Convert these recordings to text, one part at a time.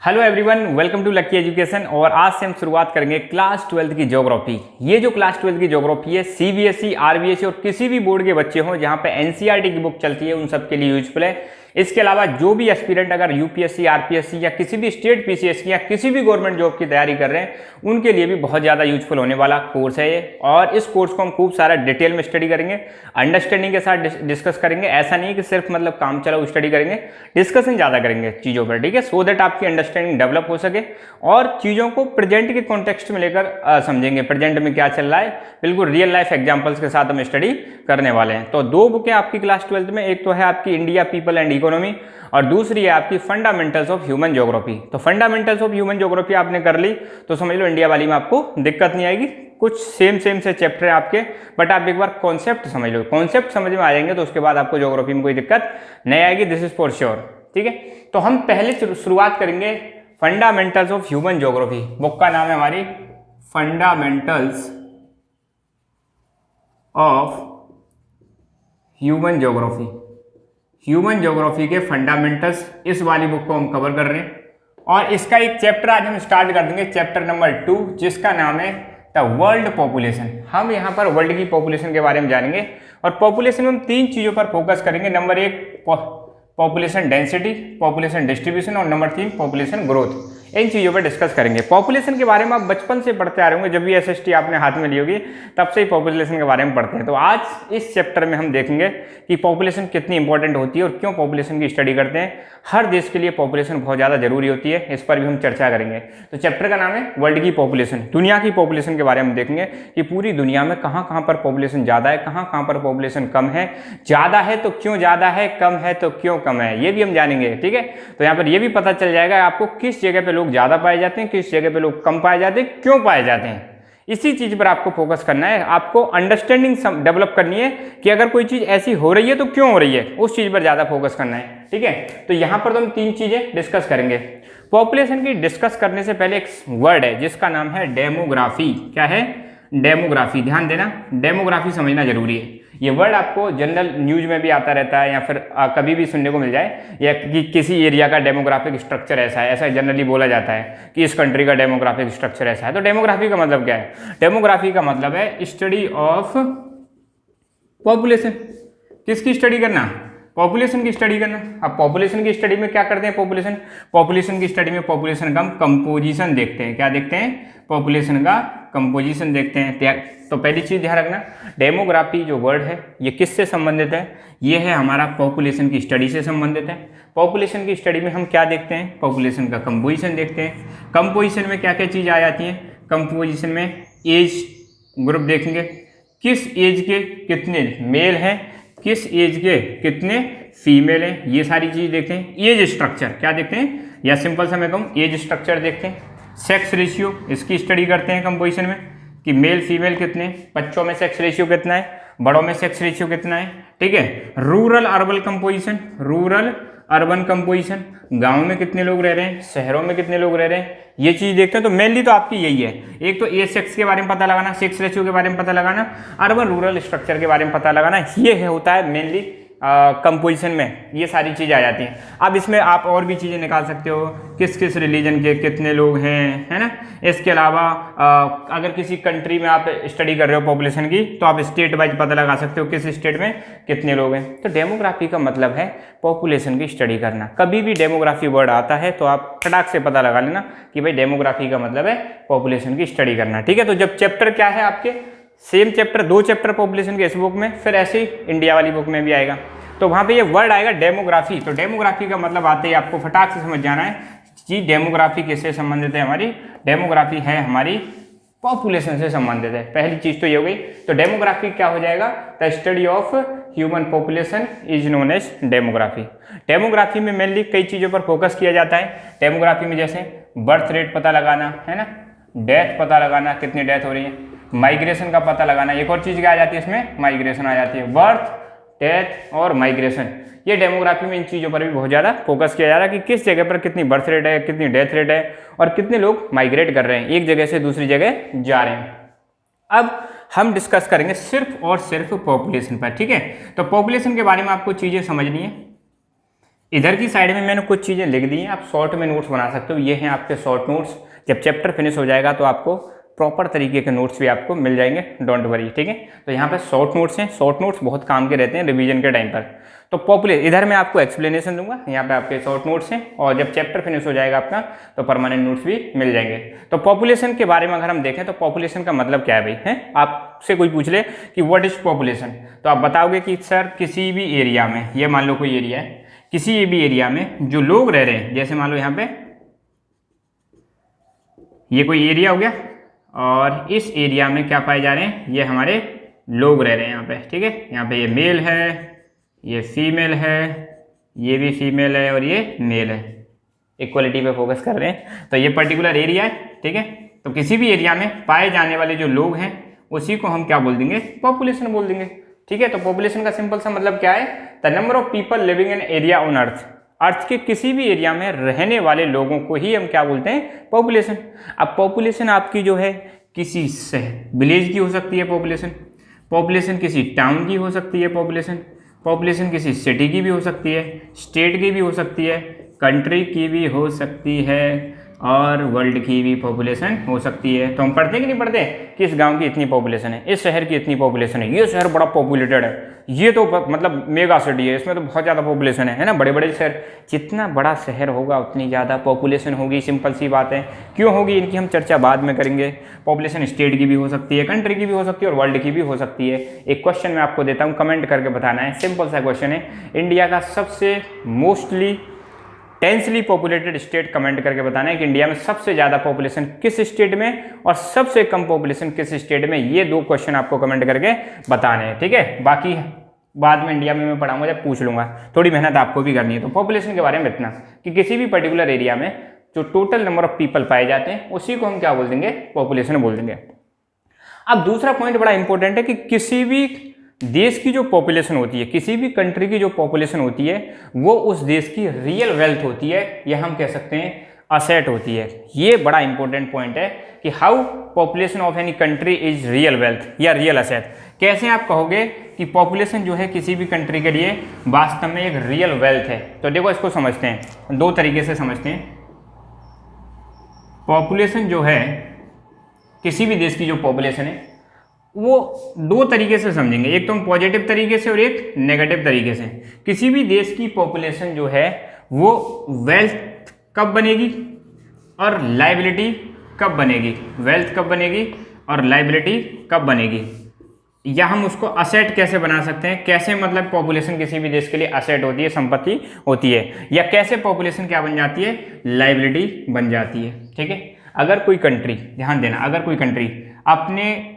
Hello everyone, welcome to Lucky Education. और आज से हम शुरुआत करेंगे क्लास 12 की ज्योग्राफी। ये जो क्लास 12 की ज्योग्राफी है सीबीएसई, आरबीएसई और किसी भी बोर्ड के बच्चे हों जहाँ पे एनसीईआरटी की बुक चलती है उन सब के लिए यूजफुल है। इसके अलावा जो भी एस्पिरेंट अगर यूपीएससी, आरपीएससी या किसी भी स्टेट पीसीएस की या किसी भी गवर्नमेंट जॉब की तैयारी कर रहे हैं उनके लिए भी बहुत ज़्यादा यूजफुल होने वाला कोर्स है ये। और इस कोर्स को हम खूब सारा डिटेल में स्टडी करेंगे, अंडरस्टैंडिंग के साथ डिस्कस करेंगे। ऐसा नहीं कि सिर्फ मतलब काम चलाओ स्टडी करेंगे, डिस्कशन ज़्यादा करेंगे चीज़ों पर, ठीक है, सो दैट आपकी अंडरस्टैंडिंग डेवलप हो सके और चीज़ों को प्रेजेंट के कॉन्टेक्स्ट में लेकर समझेंगे। प्रेजेंट में क्या चल रहा है, बिल्कुल रियल लाइफ एग्जांपल्स के साथ हम स्टडी करने वाले हैं। तो दो बुकें आपकी क्लास 12 में, एक तो है आपकी इंडिया पीपल एंड इकोनॉमी और दूसरी है आपकी फंडामेंटल्स ऑफ ह्यूमन ज्योग्राफी। तो फंडामेंटल्स ऑफ ह्यूमन ज्योग्राफी आपने कर ली तो समझ लो इंडिया वाली में आपको दिक्कत नहीं आएगी। कुछ सेम से चैप्टर है आपके, बट आप एक बार कॉन्सेप्ट समझ लो, कॉन्सेप्ट समझ में आ जाएंगे तो उसके बाद आपको ज्योग्राफी में कोई दिक्कत नहीं आएगी, दिस इज फॉर श्योर। ठीक है, तो हम पहले शुरुआत करेंगे fundamentals of human geography. Book का नाम है हमारी fundamentals of human geography. Human geography के फंडामेंटल्स, इस वाली बुक को हम कवर कर रहे हैं और इसका एक चैप्टर आज हम स्टार्ट कर देंगे, चैप्टर नंबर 2, जिसका नाम है द वर्ल्ड पॉपुलेशन। हम यहाँ पर वर्ल्ड की पॉपुलेशन के बारे में जानेंगे और पॉपुलेशन में हम तीन चीज़ों पर फोकस करेंगे। Number 1 population density, population distribution और नंबर 3 पॉपुलेशन ग्रोथ। इन चीज़ों पर डिस्कस करेंगे। पॉपुलेशन के बारे में आप बचपन से पढ़ते आ रहे होंगे, जब भी एसएसटी आपने हाथ में ली होगी तब से ही पॉपुलेशन के बारे में पढ़ते हैं। तो आज इस चैप्टर में हम देखेंगे कि पॉपुलेशन कितनी इंपॉर्टेंट होती है और क्यों पॉपुलेशन की स्टडी करते हैं। हर देश के लिए पॉपुलेशन बहुत ज़्यादा जरूरी होती है, इस पर भी हम चर्चा करेंगे। तो चैप्टर का नाम है वर्ल्ड की पॉपुलेशन। दुनिया की पॉपुलेशन के बारे में देखेंगे कि पूरी दुनिया में कहाँ कहाँ पर पॉपुलेशन ज़्यादा है, कहाँ कहाँ पर पॉपुलेशन कम है, ज़्यादा है तो क्यों ज़्यादा है, कम है तो क्यों कम है, ये भी हम जानेंगे। ठीक है, तो यहाँ पर ये भी पता चल जाएगा आपको किस जगह पे लोग ज़्यादा पाए जाते हैं, किस जगह पे लोग कम पाए जाते हैं, क्यों पाए जाते हैं। इसी चीज पर आपको फोकस करना है, आपको अंडरस्टैंडिंग डेवलप करनी है कि अगर कोई चीज ऐसी हो रही है तो क्यों हो रही है, उस चीज पर ज्यादा फोकस करना है। ठीक है, तो यहां पर तो हम तीन चीजें डिस्कस करेंगे। पॉपुलेशन की डिस्कस करने से पहले एक वर्ड है जिसका नाम है डेमोग्राफी। क्या है? डेमोग्राफी। ध्यान देना, डेमोग्राफी समझना जरूरी है। ये वर्ड आपको जनरल न्यूज में भी आता रहता है या फिर कभी भी सुनने को मिल जाए, या कि किसी एरिया का डेमोग्राफिक स्ट्रक्चर ऐसा है, ऐसा जनरली बोला जाता है कि इस कंट्री का डेमोग्राफिक स्ट्रक्चर ऐसा है। तो डेमोग्राफी का मतलब क्या है? डेमोग्राफी का मतलब है स्टडी ऑफ पॉपुलेशन। किसकी स्टडी करना? पॉपुलेशन की स्टडी करना। अब पॉपुलेशन की स्टडी में क्या करते हैं? पॉपुलेशन की स्टडी में पॉपुलेशन का हम कंपोजिशन देखते हैं। क्या देखते हैं? पॉपुलेशन का कंपोजिशन देखते हैं। तो पहली चीज ध्यान रखना, डेमोग्राफी जो वर्ड है ये किससे संबंधित है? ये है हमारा पॉपुलेशन की स्टडी से संबंधित है। पॉपुलेशन की स्टडी में हम क्या देखते हैं? पॉपुलेशन का कंपोजिशन देखते हैं। कंपोजिशन में क्या क्या चीज आ जाती है? कंपोजिशन में एज ग्रुप देखेंगे, किस एज के कितने मेल हैं, किस एज के कितने फीमेल हैं, ये सारी चीज देखते हैं। एज स्ट्रक्चर क्या देखते हैं, या सिंपल सा मैं कहूँ एज स्ट्रक्चर देखते हैं। सेक्स रेशियो, इसकी स्टडी करते हैं कंपोजिशन में कि मेल फीमेल कितने, बच्चों में सेक्स रेशियो कितना है, बड़ों में सेक्स रेशियो कितना है। ठीक है, rural urban composition, rural urban composition, गांव में कितने लोग रह रहे हैं, शहरों में कितने लोग रह रहे हैं, ये चीज देखते हैं। तो मेनली तो आपकी यही है, एक तो एज सेक्स के बारे में पता लगाना, सेक्स रेशियो के बारे में पता लगाना, अर्बन रूरल स्ट्रक्चर के बारे में पता लगाना, ये होता है मेनली कंपोजिशन में। ये सारी चीज़ें आ जाती हैं। अब इसमें आप और भी चीज़ें निकाल सकते हो, किस किस रिलीजन के कितने लोग हैं, है ना। इसके अलावा अगर किसी कंट्री में आप स्टडी कर रहे हो पॉपुलेशन की तो आप स्टेट वाइज पता लगा सकते हो किस स्टेट में कितने लोग हैं। तो डेमोग्राफी का मतलब है पॉपुलेशन की स्टडी करना। कभी भी डेमोग्राफी वर्ड आता है तो आप फटाक से पता लगा लेना कि भाई डेमोग्राफी का मतलब है पॉपुलेशन की स्टडी करना। ठीक है, तो जब चैप्टर क्या है आपके, सेम चैप्टर, 2 चैप्टर पॉपुलेशन के इस बुक में, फिर ऐसे ही इंडिया वाली बुक में भी आएगा तो वहाँ पे ये वर्ड आएगा डेमोग्राफी। तो डेमोग्राफी का मतलब आते ही आपको फटाक से समझ जाना है कि डेमोग्राफी किससे संबंधित है। हमारी डेमोग्राफी है हमारी पॉपुलेशन से संबंधित है। पहली चीज तो ये हो गई। तो डेमोग्राफी क्या हो जाएगा? The study of human population is known as demography. Demography में मेनली कई चीज़ों पर फोकस किया जाता है। डेमोग्राफी में जैसे बर्थ रेट पता लगाना, है ना, डेथ पता लगाना, कितनी डेथ हो रही है, माइग्रेशन का पता लगाना। एक और चीज़ क्या आ जाती है इसमें? माइग्रेशन आ जाती है। बर्थ, डेथ और माइग्रेशन, ये डेमोग्राफी में इन चीज़ों पर भी बहुत ज़्यादा फोकस किया जा रहा है कि किस जगह पर कितनी बर्थ रेट है, कितनी डेथ रेट है और कितने लोग माइग्रेट कर रहे हैं, एक जगह से दूसरी जगह जा रहे हैं। अब हम डिस्कस करेंगे सिर्फ और सिर्फ पॉपुलेशन पर। ठीक है, तो पॉपुलेशन के बारे में आपको चीज़ें समझनी है इधर की साइड में मैंने कुछ चीज़ें लिख दी हैं, आप शॉर्ट में नोट्स बना सकते हो। ये हैं आपके शॉर्ट नोट्स। जब चैप्टर फिनिश हो जाएगा तो आपको प्रॉपर तरीके के नोट्स भी आपको मिल जाएंगे, डोंट वरी, ठीक है। तो यहाँ पे शॉर्ट नोट्स हैं, शॉर्ट नोट्स बहुत काम के रहते हैं रिवीजन के टाइम पर। तो पॉपुलेशन इधर मैं आपको एक्सप्लेनेशन दूंगा, यहाँ पे आपके शॉर्ट नोट्स हैं, और जब चैप्टर फिनिश हो जाएगा आपका तो परमानेंट नोट्स भी मिल जाएंगे। तो पॉपुलेशन के बारे में अगर हम देखें तो पॉपुलेशन का मतलब क्या है भाई, है आपसे कोई पूछ ले कि व्हाट इज पॉपुलेशन, तो आप बताओगे कि सर किसी भी एरिया में, ये मान लो कोई एरिया है, किसी भी एरिया में जो लोग रह रहे हैं, जैसे मान लो यहाँ पे ये कोई एरिया हो गया, और इस एरिया में क्या पाए जा रहे हैं, ये हमारे लोग रह रहे हैं यहाँ पे, ठीक है। यहाँ पे ये मेल है, ये फीमेल है, ये भी फीमेल है, और ये मेल है। इक्वलिटी पे फोकस कर रहे हैं। तो ये पर्टिकुलर एरिया है, ठीक है। तो किसी भी एरिया में पाए जाने वाले जो लोग हैं उसी को हम क्या बोल देंगे, पॉपुलेशन बोल देंगे, ठीक है। तो पॉपुलेशन का सिंपल सा मतलब क्या है, the number of people living in area on earth, अर्थ के किसी भी एरिया में रहने वाले लोगों को ही हम क्या बोलते हैं, पॉपुलेशन। अब पॉपुलेशन आपकी जो है किसी शहर विलेज की हो सकती है पॉपुलेशन, पॉपुलेशन किसी टाउन की हो सकती है पॉपुलेशन, पॉपुलेशन किसी सिटी की भी हो सकती है, स्टेट की भी हो सकती है, कंट्री की भी हो सकती है, और वर्ल्ड की भी पॉपुलेशन हो सकती है। तो हम पढ़ते कि नहीं पढ़ते कि इस गांव की इतनी पॉपुलेशन है, इस शहर की इतनी पॉपुलेशन है, ये शहर बड़ा पॉपुलेटेड है, ये तो मतलब मेगा सिटी है, इसमें तो बहुत ज़्यादा पॉपुलेशन है ना। बड़े बड़े शहर, जितना बड़ा शहर होगा उतनी ज़्यादा पॉपुलेशन होगी, सिंपल सी बात है। क्यों होगी इनकी हम चर्चा बाद में करेंगे। पॉपुलेशन स्टेट की भी हो सकती है, कंट्री की भी हो सकती है, और वर्ल्ड की भी हो सकती है। एक क्वेश्चन मैं आपको देता हूँ, कमेंट करके बताना है, सिंपल सा क्वेश्चन है। इंडिया का सबसे mostly densely populated state comment करके बताना है कि इंडिया में सबसे ज़्यादा पॉपुलेशन किस स्टेट में और सबसे कम पॉपुलेशन किस स्टेट में। ये दो क्वेश्चन आपको कमेंट करके बताने हैं, ठीक है। बाकी बाद में इंडिया में मैं पढ़ाऊंगा जब पूछ लूंगा, थोड़ी मेहनत आपको भी करनी है। तो पॉपुलेशन के बारे में इतना कि किसी भी पर्टिकुलर एरिया में जो टोटल नंबर ऑफ पीपल पाए जाते हैं उसी को हम क्या बोल देंगे, पॉपुलेशन बोल देंगे। अब दूसरा पॉइंट बड़ा इंपॉर्टेंट है कि किसी भी देश की जो पॉपुलेशन होती है, किसी भी कंट्री की जो पॉपुलेशन होती है, वो उस देश की रियल वेल्थ होती है, या हम कह सकते हैं असेट होती है। ये बड़ा इंपॉर्टेंट पॉइंट है कि how population of any country is real wealth या रियल असेट। कैसे आप कहोगे कि पॉपुलेशन जो है किसी भी कंट्री के लिए वास्तव में एक रियल वेल्थ है। तो देखो इसको समझते हैं, दो तरीके से समझते हैं। पॉपुलेशन जो है किसी भी देश की जो पॉपुलेशन है वो दो तरीके से समझेंगे, एक तो हम पॉजिटिव तरीके से और एक नेगेटिव तरीके से। किसी भी देश की पॉपुलेशन जो है वो वेल्थ कब बनेगी और लायबिलिटी कब बनेगी, वेल्थ कब बनेगी और लायबिलिटी कब बनेगी, या हम उसको असेट कैसे बना सकते हैं। कैसे मतलब पॉपुलेशन किसी भी देश के लिए असेट होती है, संपत्ति होती है, या कैसे पॉपुलेशन क्या बन जाती है, लायबिलिटी बन जाती है, ठीक है। अगर कोई कंट्री, ध्यान देना, अगर कोई कंट्री अपने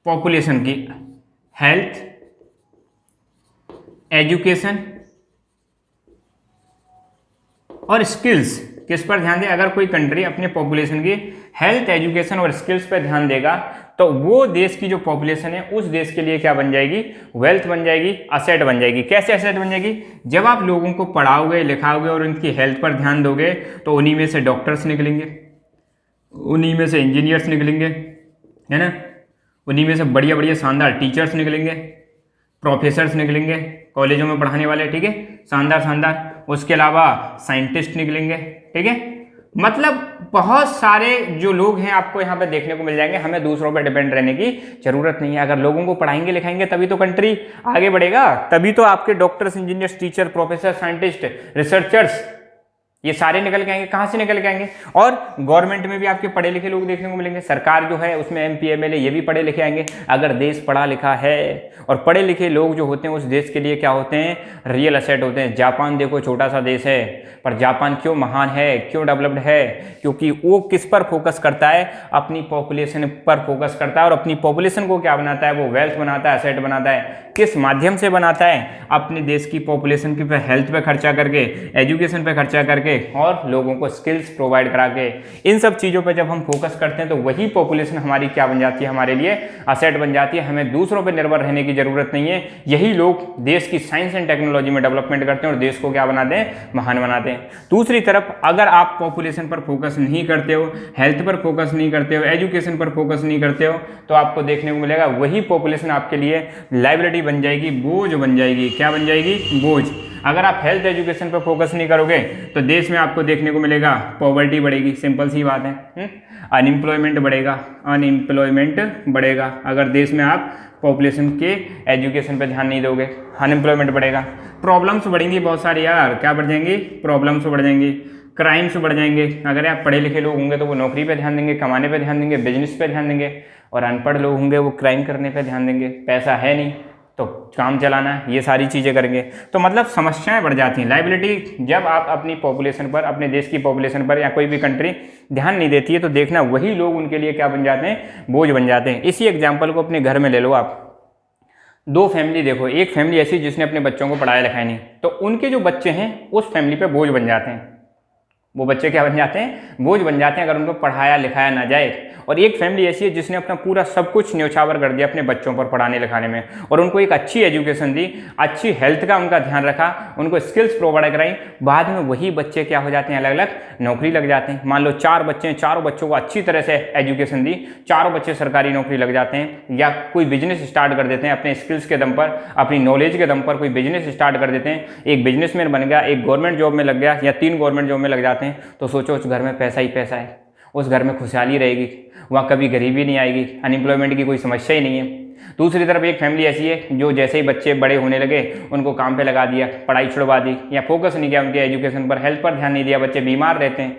पॉपुलेशन की हेल्थ, एजुकेशन और स्किल्स, किस पर ध्यान दे, अगर कोई कंट्री अपने पॉपुलेशन की हेल्थ, एजुकेशन और स्किल्स पर ध्यान देगा तो वो देश की जो पॉपुलेशन है उस देश के लिए क्या बन जाएगी, वेल्थ बन जाएगी, असेट बन जाएगी। कैसे असेट बन जाएगी, जब आप लोगों को पढ़ाओगे, लिखाओगे और उनकी हेल्थ पर ध्यान दोगे तो उन्हीं में से डॉक्टर्स निकलेंगे, उन्हीं में से इंजीनियर्स निकलेंगे, है ना, उन्हीं में से बढ़िया बढ़िया शानदार टीचर्स निकलेंगे, प्रोफेसर्स निकलेंगे कॉलेजों में पढ़ाने वाले, ठीक है, शानदार शानदार। उसके अलावा साइंटिस्ट निकलेंगे, ठीक है। मतलब बहुत सारे जो लोग हैं आपको यहाँ पे देखने को मिल जाएंगे। हमें दूसरों पर डिपेंड रहने की जरूरत नहीं है। अगर लोगों को पढ़ाएंगे लिखाएंगे तभी तो कंट्री आगे बढ़ेगा, तभी तो आपके doctors, engineers, teacher, professor, scientist, researchers ये सारे निकल के आएंगे। कहाँ से निकल के आएंगे, और गवर्नमेंट में भी आपके पढ़े लिखे लोग देखने को मिलेंगे। सरकार जो है उसमें MP MLA ये भी पढ़े लिखे आएंगे। अगर देश पढ़ा लिखा है और पढ़े लिखे लोग जो होते हैं उस देश के लिए क्या होते हैं, रियल एसेट होते हैं। जापान देखो छोटा सा देश है, पर जापान क्यों महान है, क्यों डेवलप्ड है, क्योंकि वो किस पर फोकस करता है, अपनी पॉपुलेशन पर फोकस करता है, और अपनी पॉपुलेशन को क्या बनाता है, वो वेल्थ बनाता है, एसेट बनाता है। किस माध्यम से बनाता है, अपने देश की पॉपुलेशन की पे हेल्थ पे खर्चा करके, एजुकेशन पे खर्चा करके, और लोगों को स्किल्स प्रोवाइड करा के। इन सब चीज़ों पे जब हम फोकस करते हैं तो वही पॉपुलेशन हमारी क्या बन जाती है, हमारे लिए असेट बन जाती है। हमें दूसरों पे निर्भर रहने की जरूरत नहीं है। यही लोग देश की साइंस एंड टेक्नोलॉजी में डेवलपमेंट करते हैं और देश को क्या बनाते हैं, महान बनाते हैं। दूसरी तरफ अगर आप पॉपुलेशन पर फोकस नहीं करते हो, हेल्थ पर फोकस नहीं करते हो, एजुकेशन पर फोकस नहीं करते हो, तो आपको देखने को मिलेगा वही पॉपुलेशन आपके लिए लायबिलिटी बन जाएगी, बोझ बन जाएगी। क्या बन जाएगी, बोझ। अगर आप हेल्थ एजुकेशन पर फोकस नहीं करोगे तो देश में आपको देखने को मिलेगा पॉवर्टी बढ़ेगी, सिंपल सी बात है। अनएम्प्लॉयमेंट बढ़ेगा, अनएम्प्लॉयमेंट बढ़ेगा अगर देश में आप पॉपुलेशन के एजुकेशन पर ध्यान नहीं दोगे, अनएम्प्लॉयमेंट बढ़ेगा। प्रॉब्लम्स बढ़ेंगी बहुत सारी यार, क्या बढ़ जाएंगी? प्रॉब्लम्स बढ़ जाएंगी, क्राइम्स बढ़ जाएंगे। अगर आप पढ़े लिखे लोग होंगे तो वो नौकरी पे ध्यान देंगे, कमाने पे ध्यान देंगे, बिजनेस पे ध्यान देंगे, और अनपढ़ लोग होंगे वो क्राइम करने पे ध्यान देंगे। पैसा है नहीं तो काम चलाना, ये सारी चीज़ें करेंगे, तो मतलब समस्याएं बढ़ जाती हैं। लाइबिलिटी जब आप अपनी पॉपुलेशन पर, अपने देश की पॉपुलेशन पर या कोई भी कंट्री ध्यान नहीं देती है तो देखना वही लोग उनके लिए क्या बन जाते हैं? बोझ बन जाते हैं। इसी एग्जाम्पल को अपने घर में ले लो आप। दो फैमिली देखो, एक फैमिली ऐसी जिसने अपने बच्चों को पढ़ाया लिखाया नहीं, तो उनके जो बच्चे हैं उस फैमिली पे बोझ बन जाते हैं। वो बच्चे क्या बन जाते हैं? बोझ बन जाते हैं अगर उनको पढ़ाया लिखाया ना जाए। और एक फैमिली ऐसी है जिसने अपना पूरा सब कुछ न्यौछावर कर दिया अपने बच्चों पर पढ़ाने लिखाने में, और उनको एक अच्छी एजुकेशन दी, अच्छी हेल्थ का उनका ध्यान रखा, उनको स्किल्स प्रोवाइड कराई। बाद में वही बच्चे क्या हो जाते हैं? अलग अलग नौकरी लग जाते हैं। मान लो 4 बच्चे हैं, चारों बच्चों को अच्छी तरह से एजुकेशन दी, चारों बच्चे सरकारी नौकरी लग जाते हैं, या कोई बिजनेस स्टार्ट कर देते हैं अपने स्किल्स के दम पर, अपनी नॉलेज के दम पर कोई बिजनेस स्टार्ट कर देते हैं। एक बिजनेसमैन बन गया, एक गवर्नमेंट जॉब में लग गया, या 3 गवर्नमेंट जॉब में लग जाते हैं, तो सोचो उस घर में पैसा ही पैसा है, उस घर में खुशहाली रहेगी, वहाँ कभी गरीबी नहीं आएगी, अनएम्प्लॉयमेंट की कोई समस्या ही नहीं है। दूसरी तरफ एक फैमिली ऐसी है जो जैसे ही बच्चे बड़े होने लगे उनको काम पे लगा दिया, पढ़ाई छुड़वा दी, या फोकस नहीं किया उनके एजुकेशन पर, हेल्थ पर ध्यान नहीं दिया, बच्चे बीमार रहते हैं,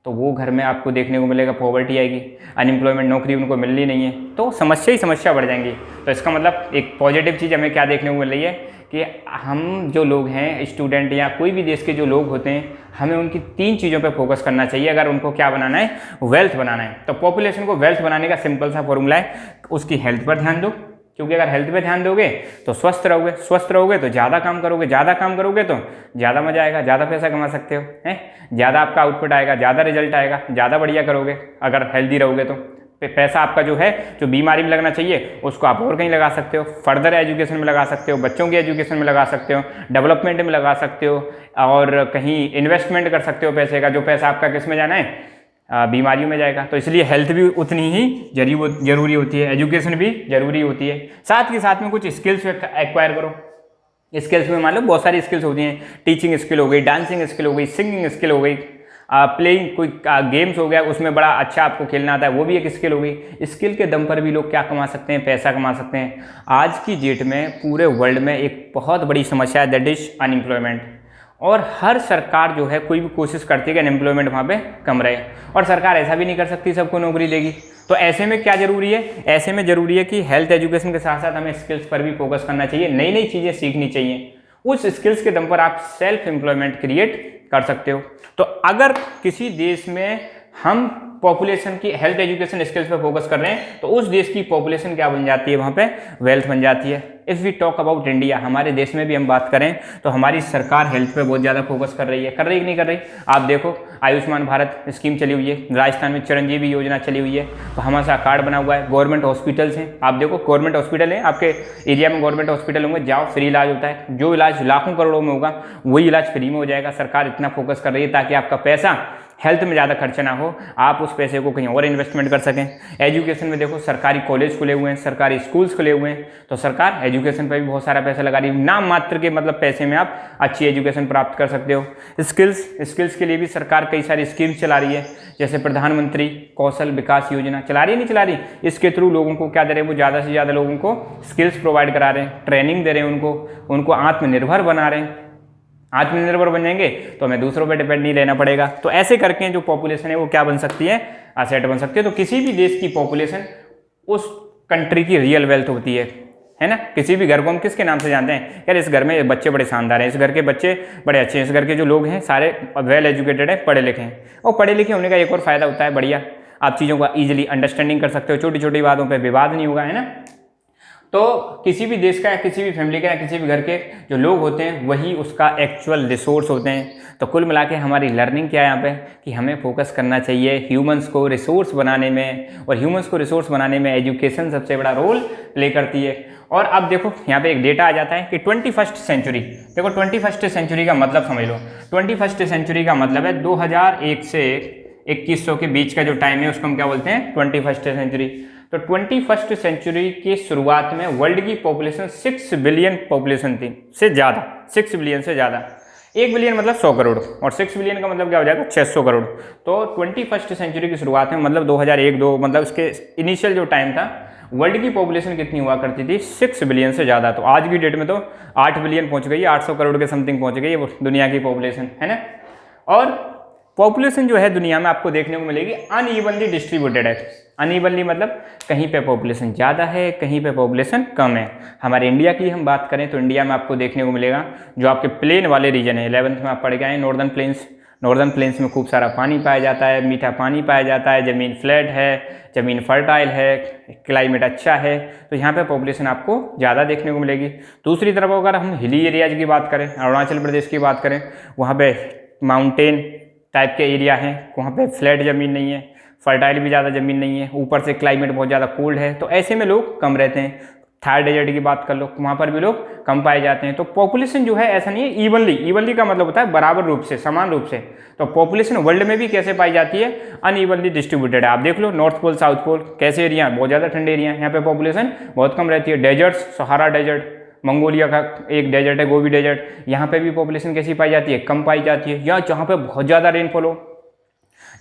तो वो घर में आपको देखने को मिलेगा पॉवर्टी आएगी, अनएम्प्लॉयमेंट, नौकरी उनको मिलनी नहीं है, तो समस्या ही समस्या बढ़ जाएंगी। तो इसका मतलब एक पॉजिटिव चीज़ हमें क्या देखने को मिल रही है कि हम जो लोग हैं, स्टूडेंट या कोई भी देश के जो लोग होते हैं, हमें उनकी 3 चीज़ों पे फोकस करना चाहिए अगर उनको क्या बनाना है? वेल्थ बनाना है। तो पॉपुलेशन को वेल्थ बनाने का सिंपल सा फॉर्मूला है, उसकी हेल्थ पर ध्यान दो, क्योंकि अगर हेल्थ पे ध्यान दोगे तो स्वस्थ रहोगे, स्वस्थ रहोगे तो ज़्यादा काम करोगे, ज़्यादा काम करोगे तो ज़्यादा मजा आएगा, ज़्यादा पैसा कमा सकते हो, हैं, ज़्यादा आपका आउटपुट आएगा, ज़्यादा रिजल्ट आएगा, ज़्यादा बढ़िया करोगे अगर हेल्दी रहोगे तो। पैसा आपका जो है, जो बीमारी में लगना चाहिए उसको आप और कहीं लगा सकते हो, फर्दर एजुकेशन में लगा सकते हो, बच्चों की एजुकेशन में लगा सकते हो, डेवलपमेंट में लगा सकते हो, और कहीं इन्वेस्टमेंट कर सकते हो पैसे का। जो पैसा आपका किस में जाना है? बीमारियों में जाएगा। तो इसलिए हेल्थ भी उतनी ही जरूरी होती है, एजुकेशन भी जरूरी होती है। साथ के साथ में कुछ स्किल्स एक्वायर करो। स्किल्स में मान लो बहुत सारी स्किल्स होती हैं, टीचिंग स्किल हो गई, डांसिंग स्किल हो गई, सिंगिंग स्किल हो गई, प्लेइंग कोई गेम्स हो गया, उसमें बड़ा अच्छा आपको खेलना आता है, वो भी एक स्किल हो गई। स्किल के दम पर भी लोग क्या कमा सकते हैं? पैसा कमा सकते हैं। आज की डेट में पूरे वर्ल्ड में एक बहुत बड़ी समस्या है, दैट इज अनएम्प्लॉयमेंट, और हर सरकार जो है कोई भी कोशिश करती है कि अनएम्प्लॉयमेंट वहाँ पे कम रहे, और सरकार ऐसा भी नहीं कर सकती सबको नौकरी देगी। तो ऐसे में क्या जरूरी है? ऐसे में जरूरी है कि हेल्थ एजुकेशन के साथ साथ हमें स्किल्स पर भी फोकस करना चाहिए, नई नई चीज़ें सीखनी चाहिए। उस स्किल्स के दम पर आप सेल्फ एम्प्लॉयमेंट क्रिएट कर सकते हो। तो अगर किसी देश में हम पॉपुलेशन की हेल्थ एजुकेशन स्किल्स पे फोकस कर रहे हैं तो उस देश की पॉपुलेशन क्या बन जाती है? वहाँ पे वेल्थ बन जाती है। If we talk about India, हमारे देश में भी हम बात करें तो हमारी सरकार हेल्थ पे बहुत ज़्यादा फोकस कर रही है कि नहीं कर रही? आप देखो, आयुष्मान भारत स्कीम चली हुई है, राजस्थान में चिरंजीवी योजना चली हुई है, तो हमारा कार्ड बना हुआ है, गवर्नमेंट हॉस्पिटल्स हैं, आप देखो गवर्नमेंट हॉस्पिटल है, आपके एरिया में गवर्नमेंट हॉस्पिटल होंगे, जाओ फ्री इलाज होता है, जो इलाज लाखों करोड़ों में होगा वही इलाज फ्री में हो जाएगा। सरकार इतना फोकस कर रही है ताकि आपका पैसा हेल्थ में ज़्यादा खर्चा ना हो, आप उस पैसे को कहीं और इन्वेस्टमेंट कर सकें। एजुकेशन में देखो, सरकारी कॉलेज खुले हुए हैं, सरकारी स्कूल्स खुले हुए हैं, तो सरकार एजुकेशन पर भी बहुत सारा पैसा लगा रही है। नाम मात्र के मतलब पैसे में आप अच्छी एजुकेशन प्राप्त कर सकते हो। स्किल्स के लिए भी सरकार कई सारी स्कीम्स चला रही है, जैसे प्रधानमंत्री कौशल विकास योजना चला रही है, नहीं चला रही? इसके थ्रू लोगों को क्या दे रहे हैं? वो ज़्यादा से ज़्यादा लोगों को स्किल्स प्रोवाइड करा रहे हैं, ट्रेनिंग दे रहे हैं, उनको आत्मनिर्भर बना रहे हैं। आत्मनिर्भर बन जाएंगे तो हमें दूसरों पे डिपेंड नहीं रहना पड़ेगा। तो ऐसे करके जो पॉपुलेशन है वो क्या बन सकती है? असेट बन सकती है। तो किसी भी देश की पॉपुलेशन उस कंट्री की रियल वेल्थ होती है ना। किसी भी घर को हम किसके नाम से जानते हैं? यार इस घर में बच्चे बड़े शानदार हैं, इस घर के बच्चे बड़े अच्छे हैं, इस घर के जो लोग हैं सारे वेल एजुकेटेड हैं, पढ़े लिखे हैं। और पढ़े लिखे होने का एक और फायदा होता है, बढ़िया आप चीज़ों का ईजिली अंडरस्टैंडिंग कर सकते हो, छोटी छोटी बातों पर विवाद नहीं होगा, है ना। तो किसी भी देश का या किसी भी फैमिली का या किसी भी घर के जो लोग होते हैं वही उसका एक्चुअल रिसोर्स होते हैं। तो कुल मिला के हमारी लर्निंग क्या है यहाँ पे कि हमें फोकस करना चाहिए ह्यूमंस को रिसोर्स बनाने में, और ह्यूमंस को रिसोर्स बनाने में एजुकेशन सबसे बड़ा रोल प्ले करती है। और अब देखो यहाँ पे एक डेटा आ जाता है कि 21st सेंचुरी, देखो 21st सेंचुरी का मतलब समझ लो, 21st सेंचुरी का मतलब है 2001 से 2100 के बीच का जो टाइम है उसको हम क्या बोलते हैं? 21st century. तो 21st सेंचुरी की शुरुआत में वर्ल्ड की पॉपुलेशन 6 बिलियन पॉपुलेशन थी, से ज़्यादा, 6 बिलियन से ज़्यादा। 1 बिलियन मतलब 100 करोड़ और 6 बिलियन का मतलब क्या हो जाएगा 600 करोड़। तो 21st सेंचुरी की शुरुआत में मतलब 2001-2 मतलब उसके इनिशियल जो टाइम था, वर्ल्ड की पॉपुलेशन कितनी हुआ करती थी 6 बिलियन से ज़्यादा। तो आज की डेट में तो 8 बिलियन पहुंच गई है, 800 करोड़ के समथिंग पहुंच गई है दुनिया की पॉपुलेशन, है ना। और पॉपुलेशन जो है दुनिया में आपको देखने को मिलेगी अनइवनली डिस्ट्रीब्यूटेड है। अनइवनली मतलब कहीं पे पॉपुलेशन ज़्यादा है, कहीं पे पॉपुलेशन कम है। हमारे इंडिया की हम बात करें तो इंडिया में आपको देखने को मिलेगा जो आपके प्लेन वाले रीजन है, 11th में आप पढ़ गए हैं नॉर्दर्न प्लेन्स। नॉर्दर्न प्लेन्स में खूब सारा पानी पाया जाता है, मीठा पानी पाया जाता है, ज़मीन फ्लैट है, ज़मीन फर्टाइल है, क्लाइमेट अच्छा है, तो यहाँ पे पॉपुलेशन आपको ज़्यादा देखने को मिलेगी। दूसरी तरफ अगर हम हिली एरियाज की बात करें, अरुणाचल प्रदेश की बात करें, वहाँ पे माउंटेन टाइप के एरिया हैं, वहाँ पे फ्लैट ज़मीन नहीं है, फर्टाइल भी ज़्यादा ज़मीन नहीं है, ऊपर से क्लाइमेट बहुत ज़्यादा कोल्ड है, तो ऐसे में लोग कम रहते हैं। थार डेजर्ट की बात कर लो, वहाँ पर भी लोग कम पाए जाते हैं। तो पॉपुलेशन जो है ऐसा नहीं है इवनली का मतलब होता है बराबर रूप से, समान रूप से। तो पॉपुलेशन वर्ल्ड में भी कैसे पाई जाती है, अनइवनली डिस्ट्रीब्यूटेड है। आप देख लो नॉर्थ पोल साउथ पोल कैसे एरिया, बहुत ज़्यादा ठंडे एरिया है, यहाँ पे पॉपुलेशन बहुत कम रहती है। डेजर्ट्स, सहारा डेजर्ट, मंगोलिया का एक डेजर्ट है गोबी डेजर्ट, यहाँ पे भी पॉपुलेशन कैसी पाई जाती है, कम पाई जाती है। या जहाँ पे बहुत ज़्यादा रेनफॉल हो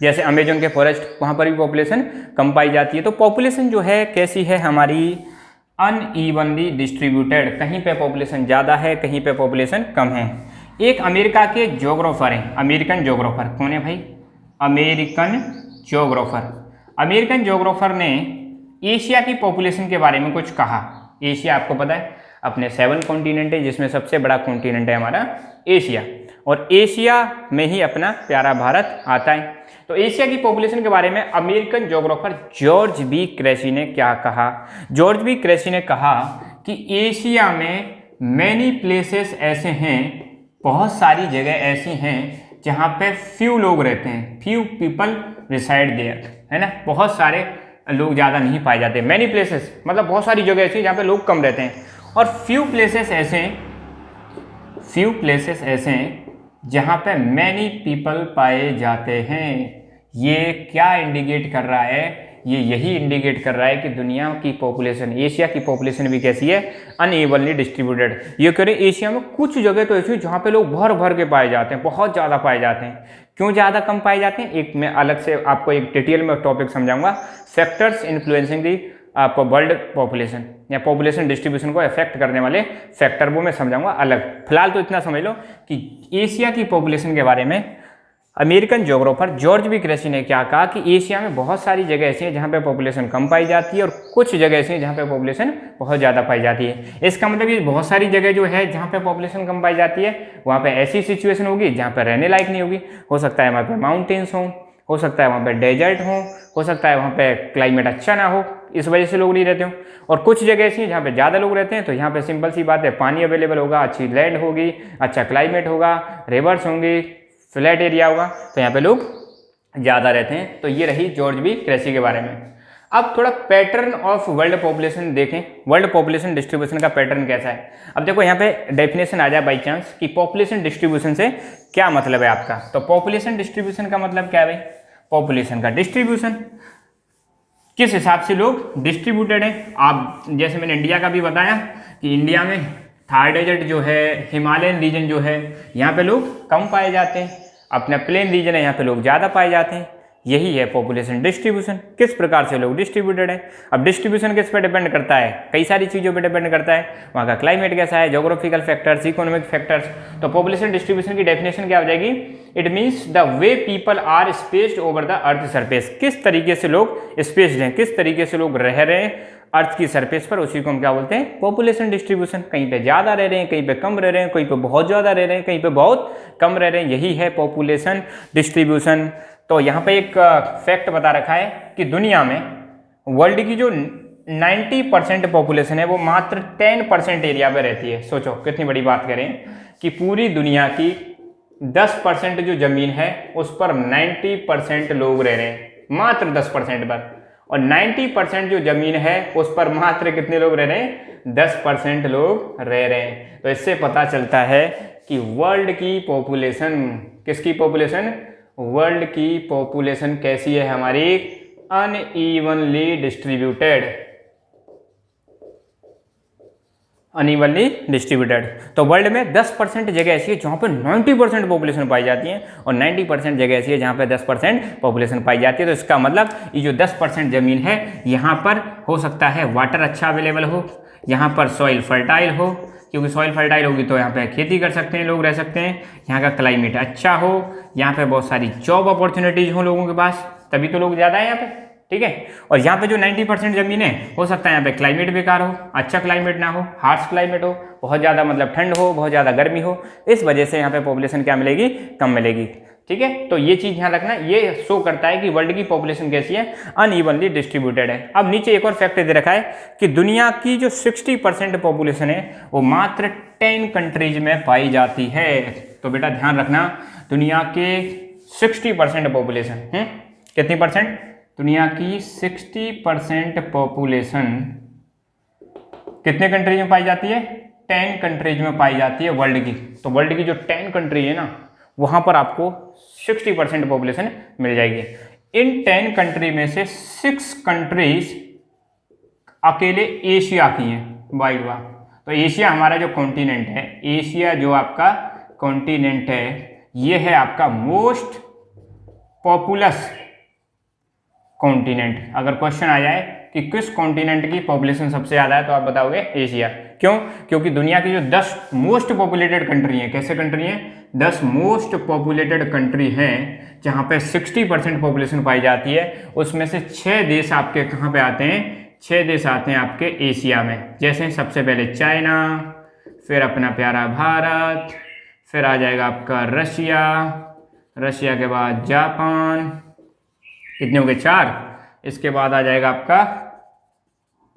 जैसे अमेजन के फॉरेस्ट, वहाँ पर भी पॉपुलेशन कम पाई जाती है। तो पॉपुलेशन जो है कैसी है हमारी, अनइवनली डिस्ट्रीब्यूटेड, कहीं पे पॉपुलेशन ज़्यादा है, कहीं पे पॉपुलेशन कम है। एक अमेरिका के ज्योग्राफर हैं, अमेरिकन ज्योग्राफर, कौन है भाई, अमेरिकन ज्योग्राफर। अमेरिकन ज्योग्राफर ने एशिया की पॉपुलेशन के बारे में कुछ कहा। एशिया आपको पता है अपने 7 कॉन्टिनेंट है, जिसमें सबसे बड़ा कॉन्टिनेंट है हमारा एशिया, और एशिया में ही अपना प्यारा भारत आता है। तो एशिया की पॉपुलेशन के बारे में American geographer George B Cressey ने क्या कहा। जॉर्ज बी क्रेसी ने कहा कि एशिया में मैनी प्लेसेस ऐसे हैं, बहुत सारी जगह ऐसी हैं जहाँ पे फ्यू लोग रहते हैं, फ्यू पीपल रिसाइड देयर, है ना, बहुत सारे लोग ज़्यादा नहीं पाए जाते। मैनी प्लेसेस मतलब बहुत सारी जगह ऐसी जहाँ पे लोग कम रहते हैं, और फ्यू प्लेसेस ऐसे हैं जहाँ पे मैनी पीपल पाए जाते हैं। ये क्या इंडिकेट कर रहा है, ये यही इंडिकेट कर रहा है कि दुनिया की पॉपुलेशन, एशिया की पॉपुलेशन भी कैसी है, अनइवनली डिस्ट्रीब्यूटेड। ये कह रहे हैं एशिया में कुछ जगह तो ऐसी जहाँ पे लोग भर भर के पाए जाते हैं, बहुत ज़्यादा पाए जाते हैं। क्यों ज़्यादा कम पाए जाते हैं, एक मैं अलग से आपको एक डिटेल में टॉपिक समझाऊंगा, factors influencing the world population, या पॉपुलेशन डिस्ट्रीब्यूशन को अफेक्ट करने वाले फैक्टर, वो मैं समझाऊंगा अलग। फिलहाल तो इतना समझ लो कि एशिया की पॉपुलेशन के बारे में American geographer George B Cressey ने क्या कहा कि एशिया में बहुत सारी जगह ऐसी हैं जहाँ पे पॉपुलेशन कम पाई जाती है, और कुछ जगह ऐसी हैं जहाँ पे पॉपुलेशन बहुत ज़्यादा पाई जाती है। इसका मतलब ये बहुत सारी जगह जो है जहाँ पे पॉपुलेशन कम पाई जाती है, वहाँ पे ऐसी सिचुएशन होगी जहाँ पे रहने लायक नहीं होगी। हो सकता है वहाँ पे माउंटेन्स हो सकता है वहाँ पे डेजर्ट हो सकता है वहाँ पे क्लाइमेट अच्छा ना हो, इस वजह से लोग नहीं रहते हो। और कुछ जगह ऐसी हैं जहाँ पे ज़्यादा लोग रहते हैं, तो यहाँ पे सिंपल सी बात है, पानी अवेलेबल होगा, अच्छी लैंड होगी, अच्छा क्लाइमेट होगा, रिवर्स होंगी, फ्लैट एरिया होगा, तो यहाँ पे लोग ज़्यादा रहते हैं। तो ये रही जॉर्ज बी क्रेसी के बारे में। अब थोड़ा पैटर्न ऑफ वर्ल्ड पॉपुलेशन देखें, वर्ल्ड पॉपुलेशन डिस्ट्रीब्यूशन का पैटर्न कैसा है। अब देखो यहाँ पे डेफिनेशन आ जाए बाई चांस कि पॉपुलेशन डिस्ट्रीब्यूशन से क्या मतलब है आपका। तो पॉपुलेशन डिस्ट्रीब्यूशन का मतलब क्या है भाई, पॉपुलेशन का डिस्ट्रीब्यूशन, किस हिसाब से लोग डिस्ट्रीब्यूटेड हैं। आप जैसे मैंने इंडिया का भी बताया कि इंडिया में थार डेजर्ट जो है, हिमालयन रीजन जो है, यहाँ पे लोग कम पाए जाते हैं, अपना प्लेन रीजन है यहाँ पे लोग ज़्यादा पाए जाते हैं। यही है पॉपुलेशन डिस्ट्रीब्यूशन, किस प्रकार से लोग डिस्ट्रीब्यूटेड है। अब डिस्ट्रीब्यूशन किस पे डिपेंड करता है, कई सारी चीज़ों पे डिपेंड करता है, वहाँ का क्लाइमेट कैसा है, जोग्राफिकल फैक्टर्स, इकोनॉमिक फैक्टर्स। तो पॉपुलेशन डिस्ट्रीब्यूशन की डेफिनेशन क्या हो जाएगी, it means the way people are spaced over the earth surface, किस तरीके से लोग स्पेस्ड हैं, किस तरीके से लोग रह रहे हैं अर्थ की सरफेस पर, उसी को हम क्या बोलते हैं, पॉपुलेशन डिस्ट्रीब्यूशन। कहीं पे ज़्यादा रह रहे हैं, कहीं पे कम रह रहे हैं, कहीं पे बहुत ज़्यादा रह रहे हैं, कहीं पे बहुत कम रह रहे हैं, यही है पॉपुलेशन डिस्ट्रीब्यूशन। तो यहाँ पे एक फैक्ट बता रखा है कि दुनिया में वर्ल्ड की जो 90% पॉपुलेशन है वो मात्र 10% एरिया पे रहती है। सोचो कितनी बड़ी बात करें कि पूरी दुनिया की 10% जो जमीन है उस पर 90% लोग रह रहे हैं, मात्र 10% पर, और 90% जो जमीन है उस पर मात्र कितने लोग रह रहे हैं, 10% लोग रह रहे हैं। तो इससे पता चलता है कि वर्ल्ड की पॉपुलेशन, किसकी पॉपुलेशन, वर्ल्ड की पॉपुलेशन कैसी है हमारी, अनइवनली डिस्ट्रीब्यूटेड, अनइवनली डिस्ट्रीब्यूटेड। तो वर्ल्ड में 10% जगह ऐसी है जहाँ पे 90% पॉपुलेशन पाई जाती है और 90% जगह ऐसी है जहाँ पे 10% पॉपुलेशन पाई जाती है। तो इसका मतलब ये जो 10% ज़मीन है यहाँ पर हो सकता है वाटर अच्छा अवेलेबल हो, यहाँ पर सॉइल फर्टाइल हो, क्योंकि सॉइल फर्टाइल होगी तो यहाँ पे खेती कर सकते हैं, लोग रह सकते हैं, यहाँ का क्लाइमेट अच्छा हो, यहाँ पे बहुत सारी जॉब अपॉर्चुनिटीज़ हो लोगों के पास, तभी तो लोग ज़्यादा है यहाँ पे, ठीक है। और यहाँ पे जो 90% ज़मीन है हो सकता है यहाँ पे क्लाइमेट बेकार हो, अच्छा क्लाइमेट ना हो, हार्श क्लाइमेट हो, बहुत ज़्यादा मतलब ठंड हो, बहुत ज़्यादा गर्मी हो, इस वजह से यहाँ पे पॉपुलेशन क्या मिलेगी, कम मिलेगी, ठीक है। तो ये चीज़ ध्यान रखना, ये शो करता है कि वर्ल्ड की पॉपुलेशन कैसी है, अनइवनली डिस्ट्रीब्यूटेड है। अब नीचे एक और फैक्ट दे रखा है कि दुनिया की जो 60% पॉपुलेशन है वो मात्र 10 कंट्रीज में पाई जाती है। तो बेटा ध्यान रखना, दुनिया के 60% पॉपुलेशन, कितनी परसेंट, दुनिया की 60% पॉपुलेशन कितने कंट्रीज में पाई जाती है, 10 कंट्रीज में पाई जाती है वर्ल्ड की। तो वर्ल्ड की जो 10 कंट्री है ना, वहां पर आपको 60% पॉपुलेशन मिल जाएगी। इन 10 कंट्री में से 6 कंट्रीज अकेले एशिया की हैं, वाइड वाह। तो एशिया हमारा जो कॉन्टिनेंट है, एशिया जो आपका कॉन्टिनेंट है, ये है आपका मोस्ट पॉपुलस कॉन्टिनेंट। अगर क्वेश्चन आ जाए कि किस कॉन्टिनेंट की पॉपुलेशन सबसे ज़्यादा है तो आप बताओगे एशिया। क्यों? क्योंकि दुनिया की जो 10 मोस्ट पॉपुलेटेड कंट्री हैं, कैसे कंट्री हैं, 10 मोस्ट पॉपुलेटेड कंट्री हैं जहाँ पे 60% पॉपुलेशन पाई जाती है, उसमें से 6 देश आपके कहाँ पे आते हैं, 6 देश आते हैं आपके एशिया में। जैसे सबसे पहले चाइना, फिर अपना प्यारा भारत, फिर आ जाएगा आपका रशिया, रशिया के बाद जापान, कितने हो गए 4, इसके बाद आ जाएगा आपका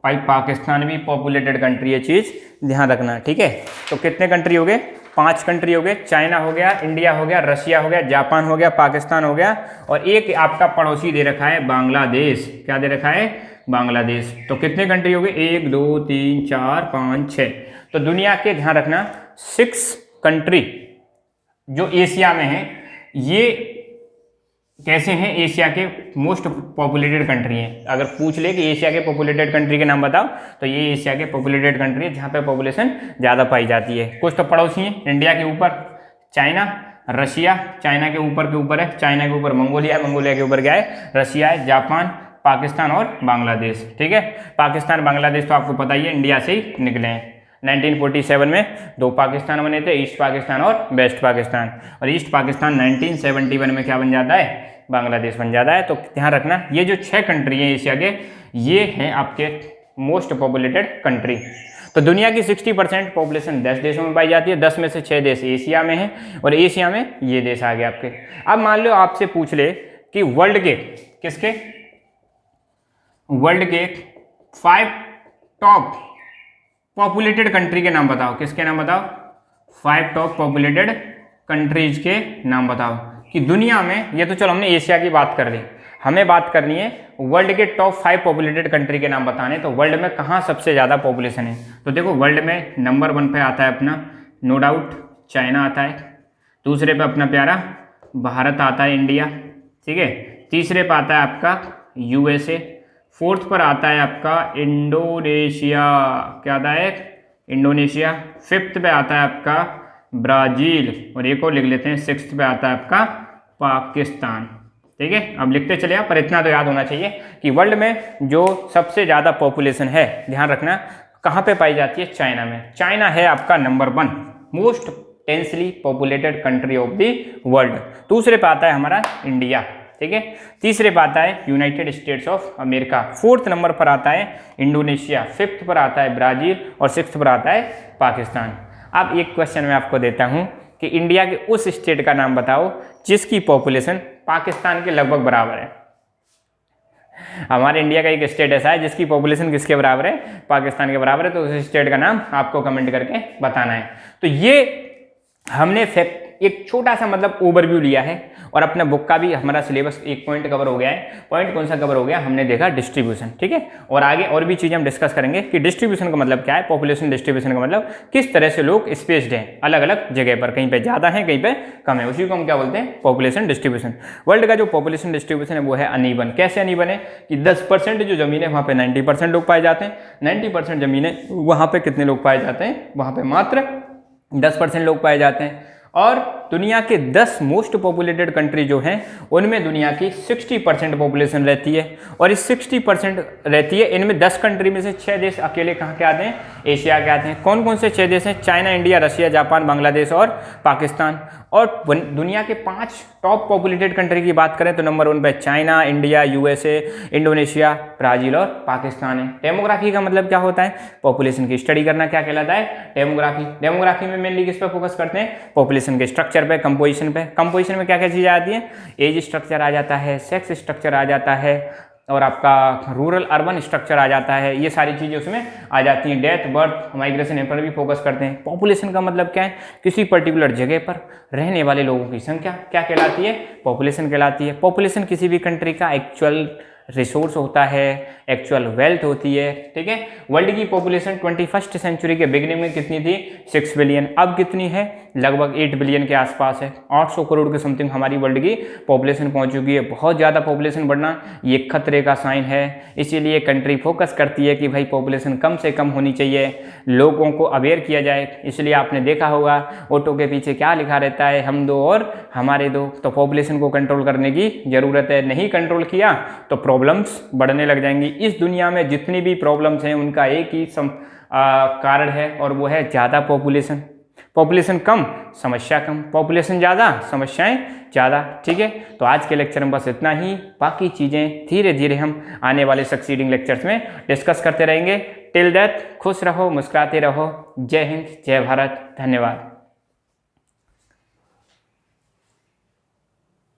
पाकिस्तान भी पॉपुलेटेड कंट्री है, चीज़ ध्यान रखना, ठीक है। तो कितने कंट्री हो गए, 5 कंट्री हो गए, चाइना हो गया, इंडिया हो गया, रशिया हो गया, जापान हो गया, पाकिस्तान हो गया, और एक आपका पड़ोसी दे रखा है बांग्लादेश। क्या दे रखा है, बांग्लादेश। तो कितने कंट्री हो गए, 1 2 3 4 5 6। तो दुनिया के ध्यान रखना 6 कंट्री जो एशिया में है, ये कैसे हैं, एशिया के मोस्ट पॉपुलेटेड कंट्री हैं। अगर पूछ ले कि एशिया के पॉपुलेटेड कंट्री के नाम बताओ, तो ये एशिया के पॉपुलेटेड कंट्री है जहाँ पे पॉपुलेशन ज़्यादा पाई जाती है। कुछ तो पड़ोसी हैं, इंडिया के ऊपर चाइना, रशिया, चाइना के ऊपर है, चाइना के ऊपर मंगोलिया है, मंगोलिया के ऊपर क्या है, रशिया है, जापान, पाकिस्तान और बांग्लादेश, ठीक है। पाकिस्तान बांग्लादेश तो आपको पता ही है, इंडिया से ही निकले हैं। 1947 में 2 पाकिस्तान बने थे, ईस्ट पाकिस्तान और वेस्ट पाकिस्तान, और ईस्ट पाकिस्तान 1971 में क्या बन जाता है, बांग्लादेश बन जाता है। तो ध्यान रखना, ये जो 6 कंट्री हैं एशिया के, ये हैं आपके मोस्ट पॉपुलेटेड कंट्री। तो दुनिया की 60% पॉपुलेशन 10 देशों में पाई जाती है, 10 में से 6 देश एशिया में हैं, और एशिया में ये देश आ गए आपके। अब मान लो आपसे पूछ ले कि वर्ल्ड के किसके, वर्ल्ड के 5 टॉप पॉपुलेटेड कंट्री के नाम बताओ, किसके नाम बताओ, 5 टॉप पॉपुलेटेड कंट्रीज के नाम बताओ कि दुनिया में, ये तो चलो हमने एशिया की बात कर ली, हमें बात करनी है वर्ल्ड के टॉप 5 पॉपुलेटेड कंट्री के नाम बताने। तो वर्ल्ड में कहाँ सबसे ज़्यादा पॉपुलेशन है, तो देखो वर्ल्ड में नंबर 1 पे आता है अपना नो डाउट चाइना आता है, दूसरे पे अपना प्यारा भारत आता है, इंडिया, ठीक है, तीसरे पे आता है आपका USA, 4th पर आता है आपका इंडोनेशिया, क्या आता है, इंडोनेशिया, 5th पे आता है आपका ब्राज़ील, और एक और लिख लेते हैं 6th पे आता है आपका पाकिस्तान, ठीक है। अब लिखते चले आप, पर इतना तो याद होना चाहिए कि वर्ल्ड में जो सबसे ज़्यादा पॉपुलेशन है, ध्यान रखना कहाँ पे पाई जाती है, चाइना में। चाइना है आपका number 1 most densely populated country of the world. दूसरे पे आता है हमारा इंडिया, ठीक है, तीसरे पे आता है United states of America, 4th number पर आता है इंडोनेशिया, 5th पर आता है ब्राज़ील, और 6th पर आता है पाकिस्तान। अब एक क्वेश्चन मैं आपको देता हूं कि इंडिया के उस स्टेट का नाम बताओ जिसकी पॉपुलेशन पाकिस्तान के लगभग बराबर है। हमारे इंडिया का एक स्टेट ऐसा है जिसकी पॉपुलेशन किसके बराबर है, पाकिस्तान के बराबर है। तो उस स्टेट का नाम आपको कमेंट करके बताना है। तो ये हमने फैक्ट एक छोटा सा मतलब ओवरव्यू लिया है और अपना बुक का भी हमारा सिलेबस एक पॉइंट कवर हो गया है। पॉइंट कौन सा कवर हो गया, हमने देखा डिस्ट्रीब्यूशन, ठीक है। और आगे और भी चीज़ें हम डिस्कस करेंगे कि डिस्ट्रीब्यूशन का मतलब क्या है, पॉपुलेशन डिस्ट्रीब्यूशन का मतलब किस तरह से लोग स्पेस्ड हैं अलग अलग जगह पर, कहीं पे ज़्यादा है कहीं पे कम है, उसी को हम क्या बोलते हैं, पॉपुलेशन डिस्ट्रीब्यूशन। वर्ल्ड का जो पॉपुलेशन डिस्ट्रीब्यूशन है वो है अनइवन। कैसे अनइवन है कि 10% जो जमीन है वहाँ पे 90% लोग पाए जाते हैं, 90% जमीनें वहाँ पे कितने लोग पाए जाते हैं, वहाँ पे मात्र 10% लोग पाए जाते हैं। और दुनिया के 10 मोस्ट पॉपुलेटेड कंट्री जो हैं उनमें दुनिया की 60% पॉपुलेशन रहती है। और इस 60% रहती है, इनमें 10 कंट्री में से 6 देश अकेले कहाँ के आते हैं, एशिया के आते हैं। कौन कौन से 6 देश हैं, China, India, Russia, Japan, Bangladesh और पाकिस्तान। और दुनिया के 5 टॉप पॉपुलेटेड कंट्री की बात करें तो नंबर 1 पे China, India, USA, Indonesia, Brazil और पाकिस्तान है। डेमोग्राफी का मतलब क्या होता है, पॉपुलेशन की स्टडी करना, क्या कहलाता है, डेमोग्राफी। डेमोग्राफी में मेनली किस पे फोकस करते हैं, पॉपुलेशन के स्ट्रक्चर पे, कंपोजिशन पे। कंपोजिशन में क्या क्या चीज़ें आती हैं, एज स्ट्रक्चर आ जाता है, सेक्स स्ट्रक्चर आ जाता है और आपका रूरल अर्बन स्ट्रक्चर आ जाता है, ये सारी चीज़ें उसमें आ जाती हैं। डेथ, बर्थ, माइग्रेशन, इन पर भी फोकस करते हैं। पॉपुलेशन का मतलब क्या है, किसी पर्टिकुलर जगह पर रहने वाले लोगों की संख्या क्या कहलाती है, पॉपुलेशन कहलाती है। पॉपुलेशन किसी भी कंट्री का एक्चुअल रिसोर्स होता है, एक्चुअल वेल्थ होती है, ठीक है। वर्ल्ड की पॉपुलेशन 21st सेंचुरी के बिगिनिंग में कितनी थी, 6 बिलियन। अब कितनी है, लगभग 8 बिलियन के आसपास है। 800 करोड़ के समथिंग हमारी वर्ल्ड की पॉपुलेशन पहुंच चुकी है। बहुत ज़्यादा पॉपुलेशन बढ़ना ये खतरे का साइन है, इसीलिए कंट्री फोकस करती है कि भाई पॉपुलेशन कम से कम होनी चाहिए, लोगों को अवेयर किया जाए। इसलिए आपने देखा होगा ऑटो के पीछे क्या लिखा रहता है, हम दो और हमारे दो। तो पॉपुलेशन को कंट्रोल करने की ज़रूरत है, नहीं कंट्रोल किया तो प्रॉब्लम्स बढ़ने लग जाएंगी। इस दुनिया में जितनी भी प्रॉब्लम्स हैं उनका एक ही कारण है और वो है ज़्यादा पॉपुलेशन। पॉपुलेशन कम, समस्या कम, पॉपुलेशन ज़्यादा, समस्याएं ज़्यादा, ठीक है। तो आज के लेक्चर में बस इतना ही, बाकी चीज़ें धीरे धीरे हम आने वाले सक्सीडिंग लेक्चर्स में डिस्कस करते रहेंगे। टिल दैट खुश रहो, मुस्कुराते रहो। जय हिंद, जय भारत, धन्यवाद।